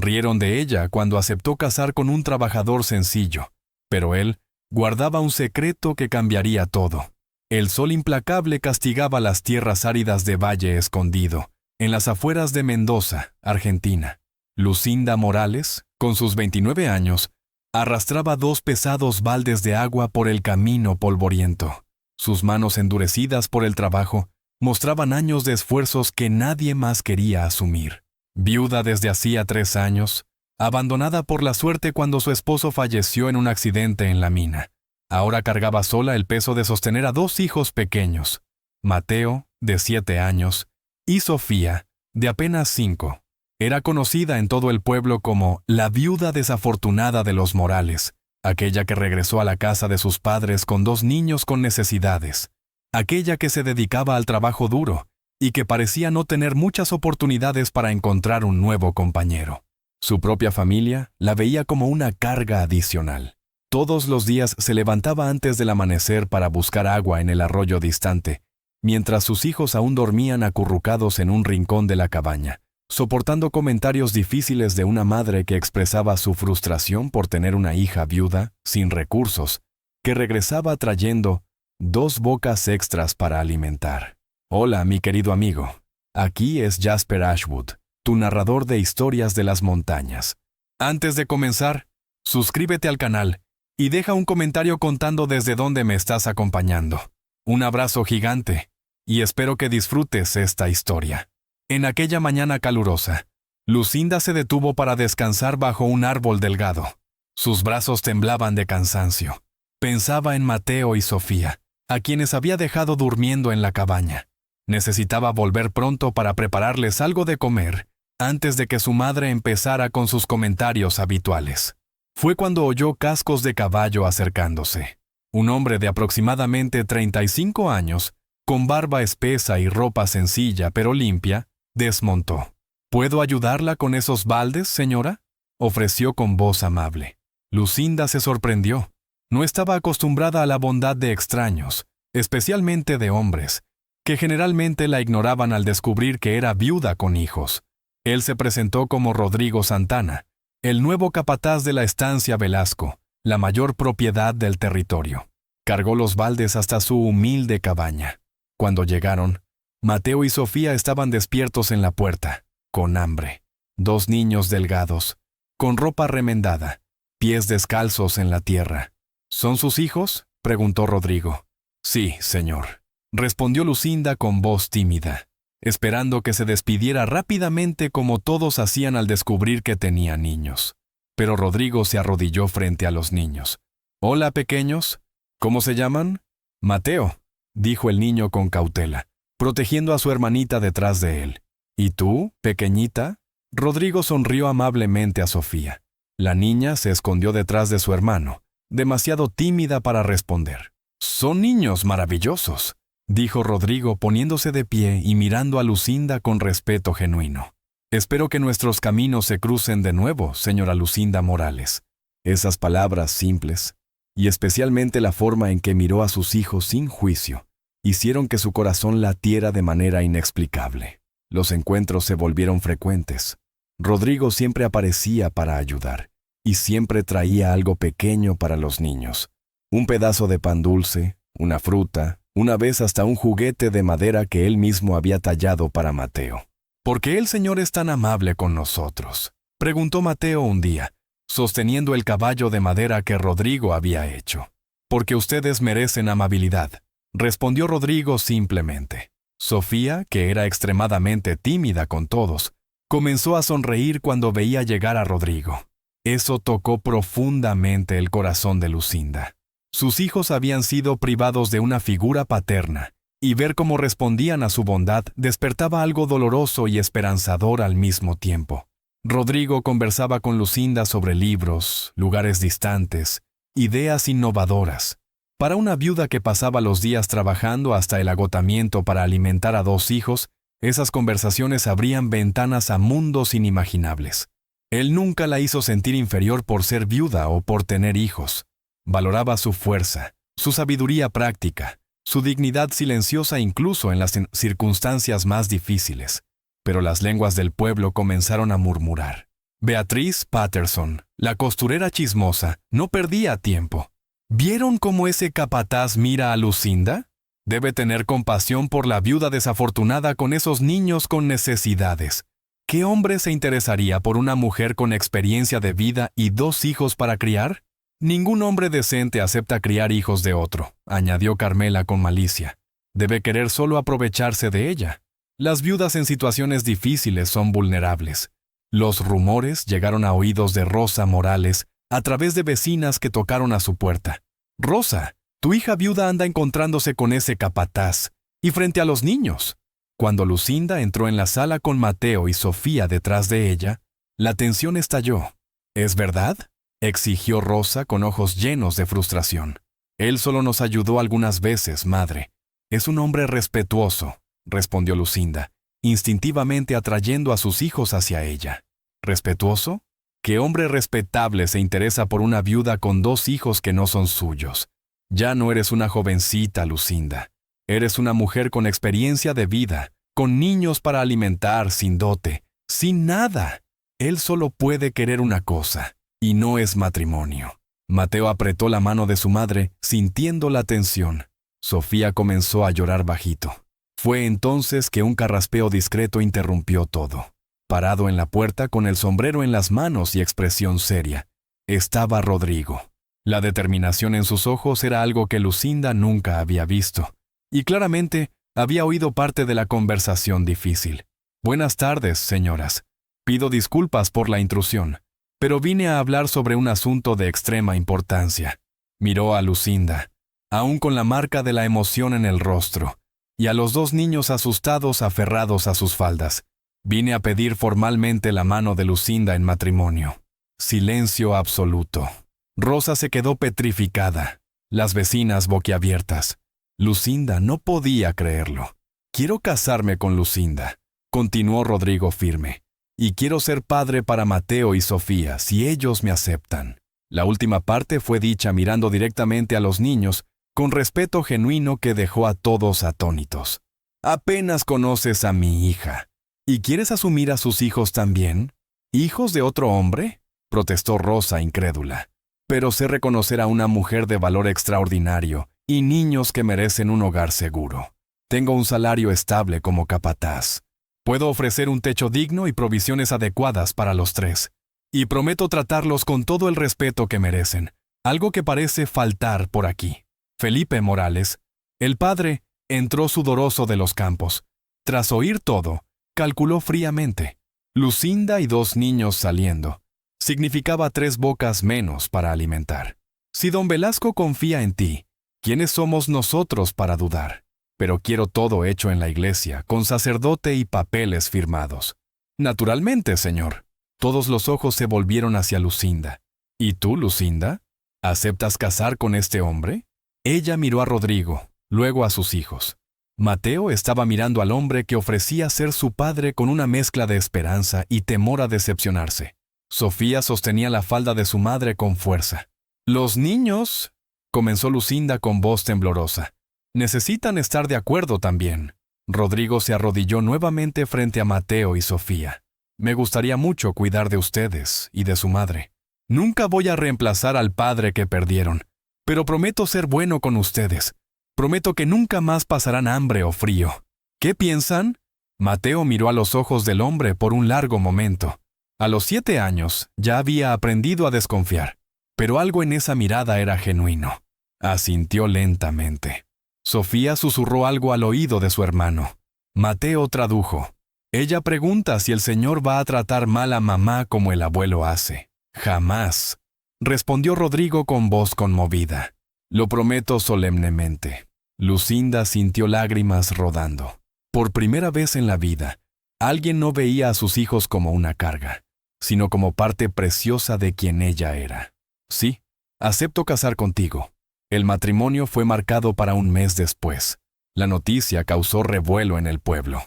Rieron de ella cuando aceptó casar con un trabajador sencillo, pero él guardaba un secreto que cambiaría todo. El sol implacable castigaba las tierras áridas de Valle Escondido, en las afueras de Mendoza, Argentina. Lucinda Morales, con sus 29 años, arrastraba 2 pesados baldes de agua por el camino polvoriento. Sus manos endurecidas por el trabajo mostraban años de esfuerzos que nadie más quería asumir. Viuda desde hacía 3 años, abandonada por la suerte cuando su esposo falleció en un accidente en la mina. Ahora cargaba sola el peso de sostener a 2 hijos pequeños, Mateo, de 7 años, y Sofía, de apenas 5. Era conocida en todo el pueblo como la viuda desafortunada de los Morales, aquella que regresó a la casa de sus padres con 2 niños con necesidades, aquella que se dedicaba al trabajo duro y que parecía no tener muchas oportunidades para encontrar un nuevo compañero. Su propia familia la veía como una carga adicional. Todos los días se levantaba antes del amanecer para buscar agua en el arroyo distante, mientras sus hijos aún dormían acurrucados en un rincón de la cabaña, soportando comentarios difíciles de una madre que expresaba su frustración por tener una hija viuda, sin recursos, que regresaba trayendo 2 bocas extras para alimentar. Hola, mi querido amigo. Aquí es Jasper Ashwood, tu narrador de historias de las montañas. Antes de comenzar, suscríbete al canal y deja un comentario contando desde dónde me estás acompañando. Un abrazo gigante y espero que disfrutes esta historia. En aquella mañana calurosa, Lucinda se detuvo para descansar bajo un árbol delgado. Sus brazos temblaban de cansancio. Pensaba en Mateo y Sofía, a quienes había dejado durmiendo en la cabaña. Necesitaba volver pronto para prepararles algo de comer, antes de que su madre empezara con sus comentarios habituales. Fue cuando oyó cascos de caballo acercándose. Un hombre de aproximadamente 35 años, con barba espesa y ropa sencilla pero limpia, desmontó. ¿Puedo ayudarla con esos baldes, señora?, ofreció con voz amable. Lucinda se sorprendió. No estaba acostumbrada a la bondad de extraños, especialmente de hombres, que generalmente la ignoraban al descubrir que era viuda con hijos. Él se presentó como Rodrigo Santana, el nuevo capataz de la estancia Velasco, la mayor propiedad del territorio. Cargó los baldes hasta su humilde cabaña. Cuando llegaron, Mateo y Sofía estaban despiertos en la puerta, con hambre. 2 niños delgados, con ropa remendada, pies descalzos en la tierra. ¿Son sus hijos?, preguntó Rodrigo. Sí, señor, respondió Lucinda con voz tímida, esperando que se despidiera rápidamente como todos hacían al descubrir que tenía niños. Pero Rodrigo se arrodilló frente a los niños. «Hola, pequeños. ¿Cómo se llaman?» «Mateo», dijo el niño con cautela, protegiendo a su hermanita detrás de él. «¿Y tú, pequeñita?» Rodrigo sonrió amablemente a Sofía. La niña se escondió detrás de su hermano, demasiado tímida para responder. «Son niños maravillosos», dijo Rodrigo poniéndose de pie y mirando a Lucinda con respeto genuino. «Espero que nuestros caminos se crucen de nuevo, señora Lucinda Morales». Esas palabras simples, y especialmente la forma en que miró a sus hijos sin juicio, hicieron que su corazón latiera de manera inexplicable. Los encuentros se volvieron frecuentes. Rodrigo siempre aparecía para ayudar, y siempre traía algo pequeño para los niños. Un pedazo de pan dulce, una fruta, una vez hasta un juguete de madera que él mismo había tallado para Mateo. «¿Por qué el Señor es tan amable con nosotros?», preguntó Mateo un día, sosteniendo el caballo de madera que Rodrigo había hecho. «Porque ustedes merecen amabilidad», respondió Rodrigo simplemente. Sofía, que era extremadamente tímida con todos, comenzó a sonreír cuando veía llegar a Rodrigo. Eso tocó profundamente el corazón de Lucinda. Sus hijos habían sido privados de una figura paterna, y ver cómo respondían a su bondad despertaba algo doloroso y esperanzador al mismo tiempo. Rodrigo conversaba con Lucinda sobre libros, lugares distantes, ideas innovadoras. Para una viuda que pasaba los días trabajando hasta el agotamiento para alimentar a 2 hijos, esas conversaciones abrían ventanas a mundos inimaginables. Él nunca la hizo sentir inferior por ser viuda o por tener hijos. Valoraba su fuerza, su sabiduría práctica, su dignidad silenciosa incluso en las circunstancias más difíciles. Pero las lenguas del pueblo comenzaron a murmurar. Beatriz Patterson, la costurera chismosa, no perdía tiempo. ¿Vieron cómo ese capataz mira a Lucinda? Debe tener compasión por la viuda desafortunada con esos niños con necesidades. ¿Qué hombre se interesaría por una mujer con experiencia de vida y 2 hijos para criar? Ningún hombre decente acepta criar hijos de otro, añadió Carmela con malicia. Debe querer solo aprovecharse de ella. Las viudas en situaciones difíciles son vulnerables. Los rumores llegaron a oídos de Rosa Morales a través de vecinas que tocaron a su puerta. «Rosa, tu hija viuda anda encontrándose con ese capataz, y frente a los niños». Cuando Lucinda entró en la sala con Mateo y Sofía detrás de ella, la tensión estalló. «¿Es verdad?», exigió Rosa con ojos llenos de frustración. «Él solo nos ayudó algunas veces, madre. Es un hombre respetuoso», respondió Lucinda, instintivamente atrayendo a sus hijos hacia ella. ¿Respetuoso? ¿Qué hombre respetable se interesa por una viuda con 2 hijos que no son suyos? Ya no eres una jovencita, Lucinda. Eres una mujer con experiencia de vida, con niños para alimentar, sin dote, sin nada. Él solo puede querer una cosa, y no es matrimonio. Mateo apretó la mano de su madre, sintiendo la tensión. Sofía comenzó a llorar bajito. Fue entonces que un carraspeo discreto interrumpió todo. Parado en la puerta con el sombrero en las manos y expresión seria, estaba Rodrigo. La determinación en sus ojos era algo que Lucinda nunca había visto, y claramente había oído parte de la conversación difícil. «Buenas tardes, señoras. Pido disculpas por la intrusión, pero vine a hablar sobre un asunto de extrema importancia». Miró a Lucinda, aún con la marca de la emoción en el rostro, y a los 2 niños asustados aferrados a sus faldas. «Vine a pedir formalmente la mano de Lucinda en matrimonio». Silencio absoluto. Rosa se quedó petrificada, las vecinas boquiabiertas. Lucinda no podía creerlo. «Quiero casarme con Lucinda», continuó Rodrigo firme, «y quiero ser padre para Mateo y Sofía si ellos me aceptan». La última parte fue dicha mirando directamente a los niños, con respeto genuino que dejó a todos atónitos. «Apenas conoces a mi hija. ¿Y quieres asumir a sus hijos también? ¿Hijos de otro hombre?», protestó Rosa incrédula. «Pero sé reconocer a una mujer de valor extraordinario y niños que merecen un hogar seguro. Tengo un salario estable como capataz. Puedo ofrecer un techo digno y provisiones adecuadas para los 3. Y prometo tratarlos con todo el respeto que merecen, algo que parece faltar por aquí». Felipe Morales, el padre, entró sudoroso de los campos. Tras oír todo, calculó fríamente. Lucinda y 2 niños saliendo. Significaba 3 bocas menos para alimentar. Si don Velasco confía en ti, ¿quiénes somos nosotros para dudar? Pero quiero todo hecho en la iglesia, con sacerdote y papeles firmados. Naturalmente, señor. Todos los ojos se volvieron hacia Lucinda. ¿Y tú, Lucinda? ¿Aceptas casar con este hombre? Ella miró a Rodrigo, luego a sus hijos. Mateo estaba mirando al hombre que ofrecía ser su padre con una mezcla de esperanza y temor a decepcionarse. Sofía sostenía la falda de su madre con fuerza. «Los niños», comenzó Lucinda con voz temblorosa, «necesitan estar de acuerdo también». Rodrigo se arrodilló nuevamente frente a Mateo y Sofía. «Me gustaría mucho cuidar de ustedes y de su madre. Nunca voy a reemplazar al padre que perdieron, pero prometo ser bueno con ustedes. Prometo que nunca más pasarán hambre o frío. ¿Qué piensan?». Mateo miró a los ojos del hombre por un largo momento. A los 7 años ya había aprendido a desconfiar, pero algo en esa mirada era genuino. Asintió lentamente. Sofía susurró algo al oído de su hermano. Mateo tradujo. «Ella pregunta si el Señor va a tratar mal a mamá como el abuelo hace». «Jamás», respondió Rodrigo con voz conmovida. «Lo prometo solemnemente». Lucinda sintió lágrimas rodando. Por primera vez en la vida, alguien no veía a sus hijos como una carga, sino como parte preciosa de quien ella era. «Sí, acepto casar contigo». El matrimonio fue marcado para un mes después. La noticia causó revuelo en el pueblo.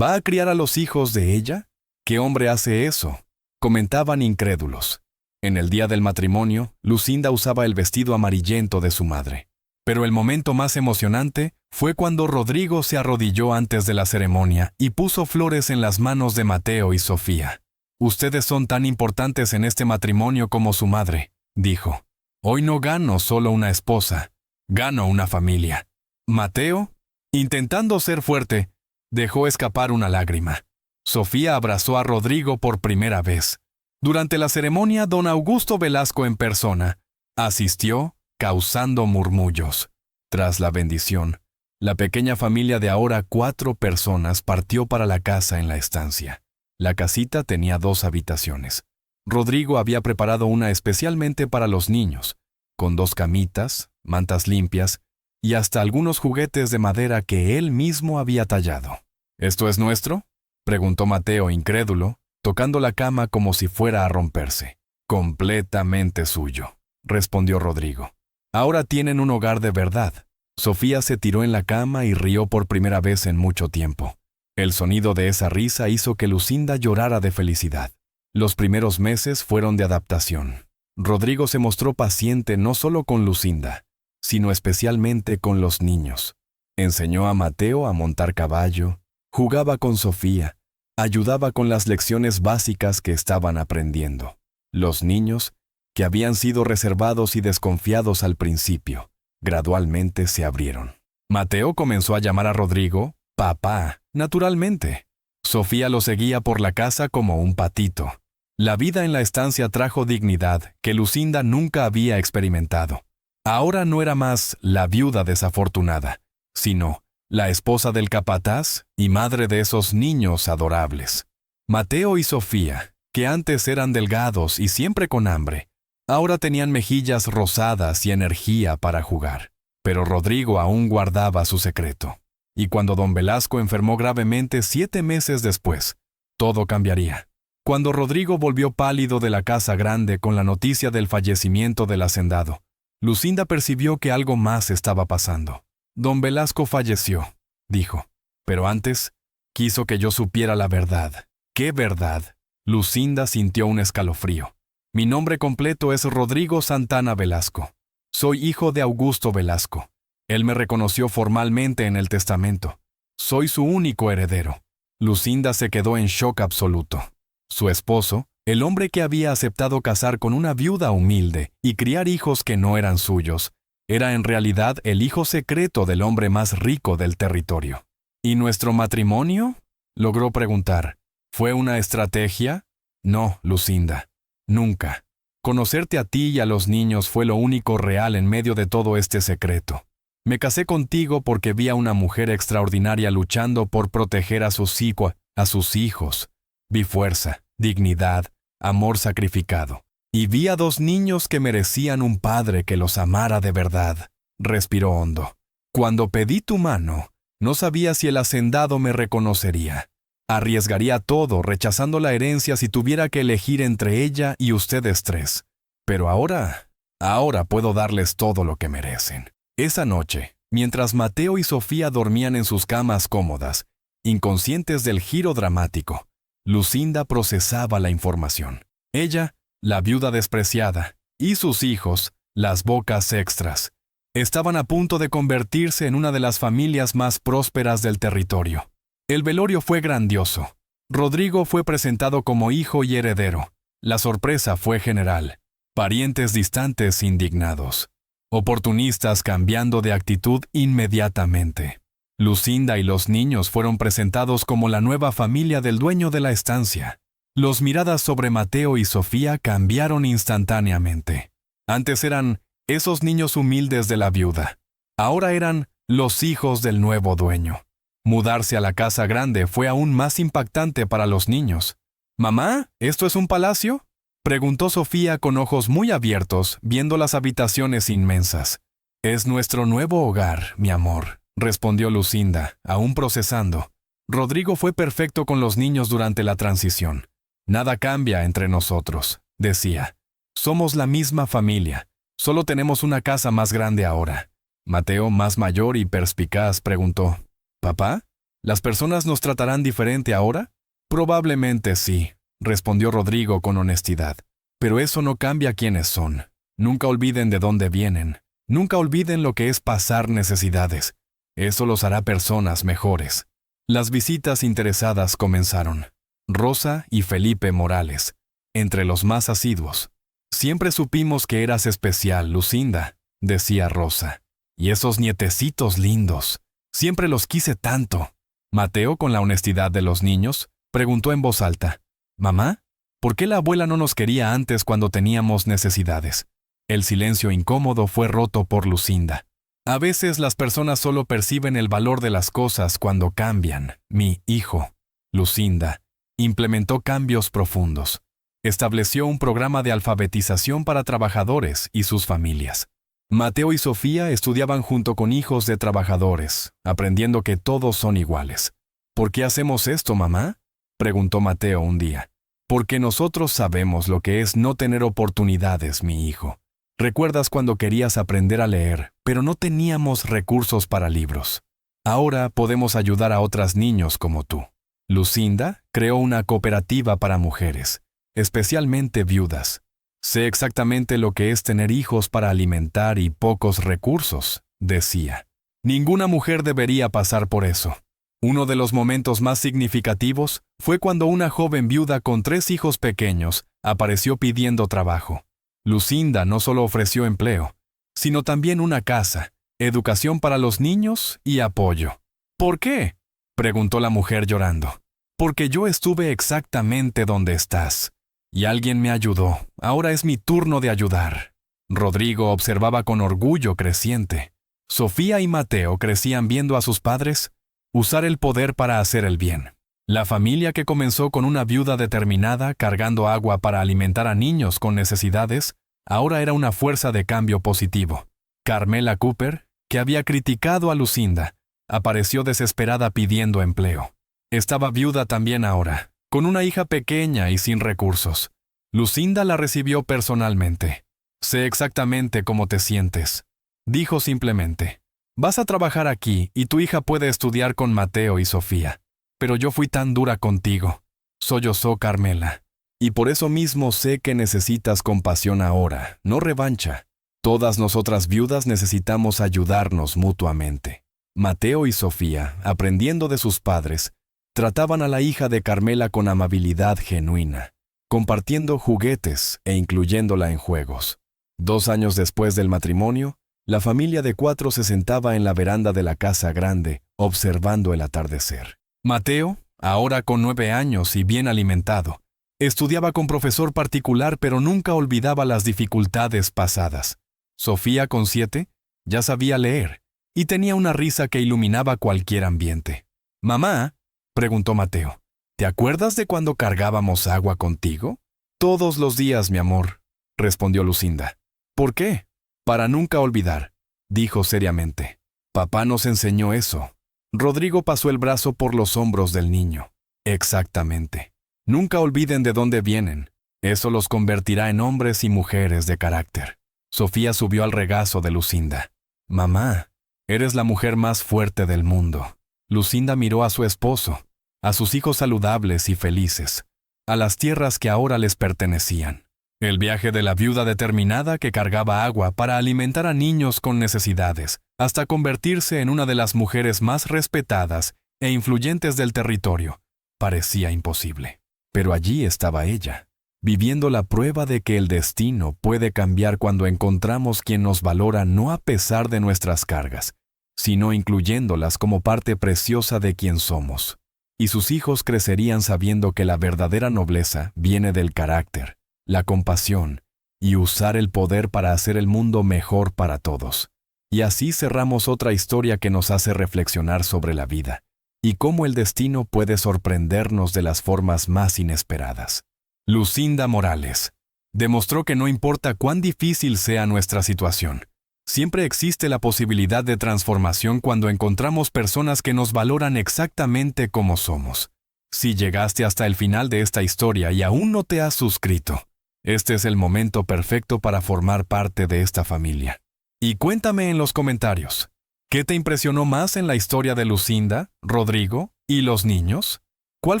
¿Va a criar a los hijos de ella? ¿Qué hombre hace eso?, comentaban incrédulos. En el día del matrimonio, Lucinda usaba el vestido amarillento de su madre. Pero el momento más emocionante fue cuando Rodrigo se arrodilló antes de la ceremonia y puso flores en las manos de Mateo y Sofía. Ustedes son tan importantes en este matrimonio como su madre, dijo. Hoy no gano solo una esposa, gano una familia. Mateo, intentando ser fuerte, dejó escapar una lágrima. Sofía abrazó a Rodrigo por primera vez. Durante la ceremonia, don Augusto Velasco en persona asistió, causando murmullos. Tras la bendición, la pequeña familia de ahora 4 personas partió para la casa en la estancia. La casita tenía 2 habitaciones. Rodrigo había preparado una especialmente para los niños, con 2 camitas, mantas limpias y hasta algunos juguetes de madera que él mismo había tallado. ¿Esto es nuestro?, preguntó Mateo incrédulo, tocando la cama como si fuera a romperse. Completamente suyo, respondió Rodrigo. Ahora tienen un hogar de verdad. Sofía se tiró en la cama y rió por primera vez en mucho tiempo. El sonido de esa risa hizo que Lucinda llorara de felicidad. Los primeros meses fueron de adaptación. Rodrigo se mostró paciente no solo con Lucinda, sino especialmente con los niños. Enseñó a Mateo a montar caballo, jugaba con Sofía, ayudaba con las lecciones básicas que estaban aprendiendo. Los niños, que habían sido reservados y desconfiados al principio, gradualmente se abrieron. Mateo comenzó a llamar a Rodrigo papá, naturalmente. Sofía lo seguía por la casa como un patito. La vida en la estancia trajo dignidad que Lucinda nunca había experimentado. Ahora no era más la viuda desafortunada, sino la esposa del capataz y madre de esos niños adorables. Mateo y Sofía, que antes eran delgados y siempre con hambre, ahora tenían mejillas rosadas y energía para jugar. Pero Rodrigo aún guardaba su secreto. Y cuando don Velasco enfermó gravemente 7 meses después, todo cambiaría. Cuando Rodrigo volvió pálido de la casa grande con la noticia del fallecimiento del hacendado, Lucinda percibió que algo más estaba pasando. Don Velasco falleció, dijo, pero antes quiso que yo supiera la verdad. ¿Qué verdad? Lucinda sintió un escalofrío. Mi nombre completo es Rodrigo Santana Velasco. Soy hijo de Augusto Velasco. Él me reconoció formalmente en el testamento. Soy su único heredero. Lucinda se quedó en shock absoluto. Su esposo, el hombre que había aceptado casar con una viuda humilde y criar hijos que no eran suyos, era en realidad el hijo secreto del hombre más rico del territorio. ¿Y nuestro matrimonio?, logró preguntar. ¿Fue una estrategia? No, Lucinda. Nunca. Conocerte a ti y a los niños fue lo único real en medio de todo este secreto. Me casé contigo porque vi a una mujer extraordinaria luchando por proteger a sus hijos. Vi fuerza, dignidad, amor sacrificado. Y vi a 2 niños que merecían un padre que los amara de verdad. Respiró hondo. Cuando pedí tu mano, no sabía si el hacendado me reconocería. Arriesgaría todo, rechazando la herencia si tuviera que elegir entre ella y ustedes 3. Pero ahora puedo darles todo lo que merecen. Esa noche, mientras Mateo y Sofía dormían en sus camas cómodas, inconscientes del giro dramático, Lucinda procesaba la información. Ella, la viuda despreciada, y sus hijos, las bocas extras, estaban a punto de convertirse en una de las familias más prósperas del territorio. El velorio fue grandioso. Rodrigo fue presentado como hijo y heredero. La sorpresa fue general. Parientes distantes indignados. Oportunistas cambiando de actitud inmediatamente. Lucinda y los niños fueron presentados como la nueva familia del dueño de la estancia. Las miradas sobre Mateo y Sofía cambiaron instantáneamente. Antes eran esos niños humildes de la viuda. Ahora eran los hijos del nuevo dueño. Mudarse a la casa grande fue aún más impactante para los niños. «¿Mamá, esto es un palacio?», preguntó Sofía con ojos muy abiertos, viendo las habitaciones inmensas. «Es nuestro nuevo hogar, mi amor», respondió Lucinda, aún procesando. Rodrigo fue perfecto con los niños durante la transición. «Nada cambia entre nosotros», decía. «Somos la misma familia. Solo tenemos una casa más grande ahora». Mateo, más mayor y perspicaz, preguntó. «¿Papá? ¿Las personas nos tratarán diferente ahora?». «Probablemente sí», respondió Rodrigo con honestidad. «Pero eso no cambia quiénes son. Nunca olviden de dónde vienen. Nunca olviden lo que es pasar necesidades. Eso los hará personas mejores». Las visitas interesadas comenzaron. Rosa y Felipe Morales, entre los más asiduos. Siempre supimos que eras especial, Lucinda, decía Rosa. Y esos nietecitos lindos. Siempre los quise tanto. Mateo, con la honestidad de los niños, preguntó en voz alta: «Mamá, ¿por qué la abuela no nos quería antes cuando teníamos necesidades?» El silencio incómodo fue roto por Lucinda. A veces las personas solo perciben el valor de las cosas cuando cambian. Mi hijo, Lucinda, implementó cambios profundos. Estableció un programa de alfabetización para trabajadores y sus familias. Mateo y Sofía estudiaban junto con hijos de trabajadores, aprendiendo que todos son iguales. ¿Por qué hacemos esto, mamá?, preguntó Mateo un día. Porque nosotros sabemos lo que es no tener oportunidades, mi hijo. ¿Recuerdas cuando querías aprender a leer, pero no teníamos recursos para libros? Ahora podemos ayudar a otros niños como tú. Lucinda creó una cooperativa para mujeres, especialmente viudas. Sé exactamente lo que es tener hijos para alimentar y pocos recursos, decía. Ninguna mujer debería pasar por eso. Uno de los momentos más significativos fue cuando una joven viuda con 3 hijos pequeños apareció pidiendo trabajo. Lucinda no solo ofreció empleo, sino también una casa, educación para los niños y apoyo. ¿Por qué?, preguntó la mujer llorando. Porque yo estuve exactamente donde estás. Y alguien me ayudó. Ahora es mi turno de ayudar. Rodrigo observaba con orgullo creciente. Sofía y Mateo crecían viendo a sus padres usar el poder para hacer el bien. La familia, que comenzó con una viuda determinada cargando agua para alimentar a niños con necesidades, ahora era una fuerza de cambio positivo. Carmela Cooper, que había criticado a Lucinda, apareció desesperada pidiendo empleo. Estaba viuda también ahora, con una hija pequeña y sin recursos. Lucinda la recibió personalmente. «Sé exactamente cómo te sientes», dijo simplemente. «Vas a trabajar aquí y tu hija puede estudiar con Mateo y Sofía. Pero yo fui tan dura contigo», sollozó Carmela. «Y por eso mismo sé que necesitas compasión ahora, no revancha. Todas nosotras viudas necesitamos ayudarnos mutuamente». Mateo y Sofía, aprendiendo de sus padres, trataban a la hija de Carmela con amabilidad genuina, compartiendo juguetes e incluyéndola en juegos. 2 años después del matrimonio, la familia de 4 se sentaba en la veranda de la casa grande, observando el atardecer. Mateo, ahora con 9 años y bien alimentado, estudiaba con profesor particular, pero nunca olvidaba las dificultades pasadas. Sofía, con 7, ya sabía leer y tenía una risa que iluminaba cualquier ambiente. «Mamá», preguntó Mateo, «¿te acuerdas de cuando cargábamos agua contigo?» «Todos los días, mi amor», respondió Lucinda. «¿Por qué?» «Para nunca olvidar», dijo seriamente. «Papá nos enseñó eso». Rodrigo pasó el brazo por los hombros del niño. «Exactamente. Nunca olviden de dónde vienen. Eso los convertirá en hombres y mujeres de carácter». Sofía subió al regazo de Lucinda. «Mamá, eres la mujer más fuerte del mundo». Lucinda miró a su esposo, a sus hijos saludables y felices, a las tierras que ahora les pertenecían. El viaje de la viuda determinada que cargaba agua para alimentar a niños con necesidades, hasta convertirse en una de las mujeres más respetadas e influyentes del territorio, parecía imposible. Pero allí estaba ella, viviendo la prueba de que el destino puede cambiar cuando encontramos quien nos valora no a pesar de nuestras cargas, sino incluyéndolas como parte preciosa de quien somos. Y sus hijos crecerían sabiendo que la verdadera nobleza viene del carácter, la compasión y usar el poder para hacer el mundo mejor para todos. Y así cerramos otra historia que nos hace reflexionar sobre la vida y cómo el destino puede sorprendernos de las formas más inesperadas. Lucinda Morales demostró que no importa cuán difícil sea nuestra situación, siempre existe la posibilidad de transformación cuando encontramos personas que nos valoran exactamente como somos. Si llegaste hasta el final de esta historia y aún no te has suscrito, este es el momento perfecto para formar parte de esta familia. Y cuéntame en los comentarios, ¿qué te impresionó más en la historia de Lucinda, Rodrigo y los niños? ¿Cuál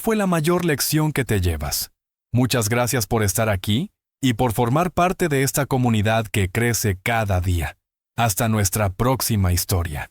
fue la mayor lección que te llevas? Muchas gracias por estar aquí y por formar parte de esta comunidad que crece cada día. Hasta nuestra próxima historia.